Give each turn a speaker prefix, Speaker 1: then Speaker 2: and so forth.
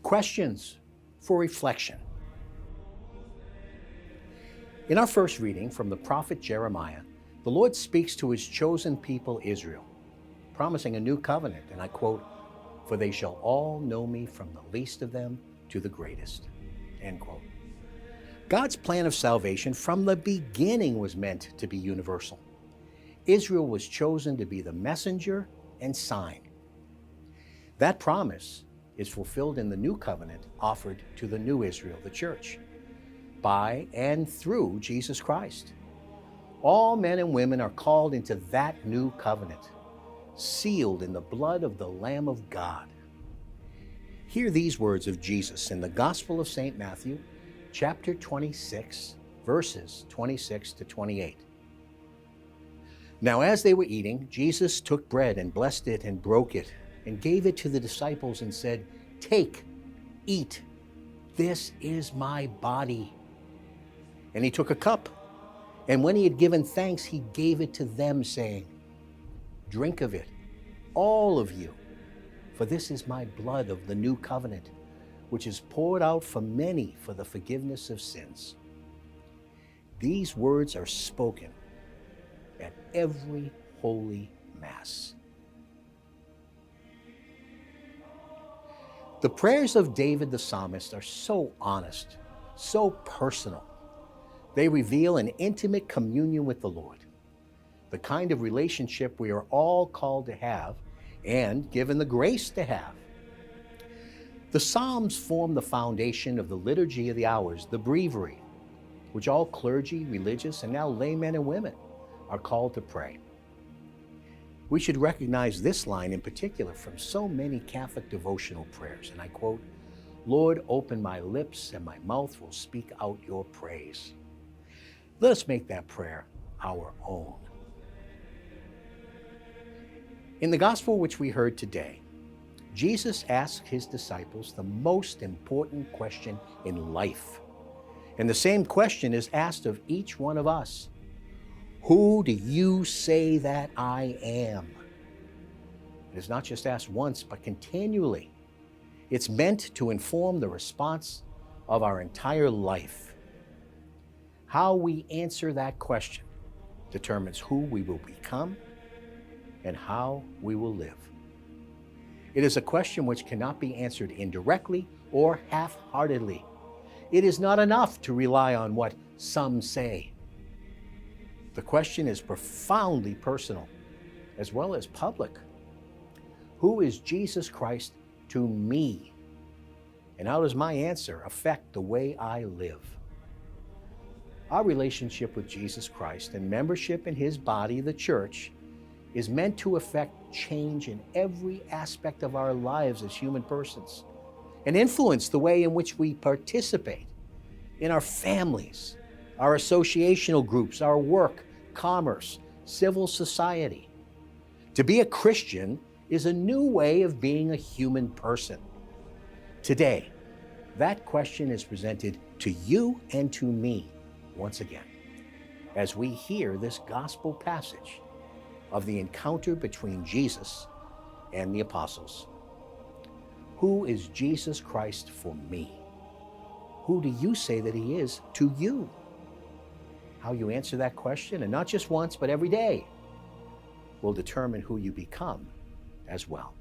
Speaker 1: Questions for reflection. In our first reading from the prophet Jeremiah, the Lord speaks to his chosen people Israel, promising a new covenant, and I quote, "For they shall all know me from the least of them to the greatest." End quote. God's plan of salvation from the beginning was meant to be universal. Israel was chosen to be the messenger and sign. That promise is fulfilled in the new covenant offered to the new Israel, the church, by and through Jesus Christ. All men and women are called into that new covenant, sealed in the blood of the Lamb of God. Hear these words of Jesus in the Gospel of St. Matthew, chapter 26, verses 26 to 28. Now as they were eating, Jesus took bread and blessed it and broke it and gave it to the disciples and said, "Take, eat, this is my body." And he took a cup, and when he had given thanks, he gave it to them, saying, "Drink of it, all of you, for this is my blood of the new covenant, which is poured out for many for the forgiveness of sins." These words are spoken at every Holy Mass. The prayers of David the psalmist are so honest, so personal. They reveal an intimate communion with the Lord, the kind of relationship we are all called to have and given the grace to have. The Psalms form the foundation of the Liturgy of the Hours, the Breviary, which all clergy, religious, and now laymen and women are called to pray. We should recognize this line in particular from so many Catholic devotional prayers, and I quote, "Lord, open my lips, and my mouth will speak out your praise." Let us make that prayer our own. In the Gospel which we heard today, Jesus asked his disciples the most important question in life. And the same question is asked of each one of us. Who do you say that I am? It is not just asked once, but continually. It's meant to inform the response of our entire life. How we answer that question determines who we will become and how we will live. It is a question which cannot be answered indirectly or half-heartedly. It is not enough to rely on what some say. The question is profoundly personal as well as public. Who is Jesus Christ to me? And how does my answer affect the way I live? Our relationship with Jesus Christ and membership in his body, the church, is meant to affect change in every aspect of our lives as human persons and influence the way in which we participate in our families, our associational groups, our work, commerce, civil society. To be a Christian is a new way of being a human person. Today, that question is presented to you and to me once again, as we hear this gospel passage of the encounter between Jesus and the apostles. Who is Jesus Christ for me? Who do you say that he is to you? How you answer that question, and not just once, but every day, will determine who you become as well.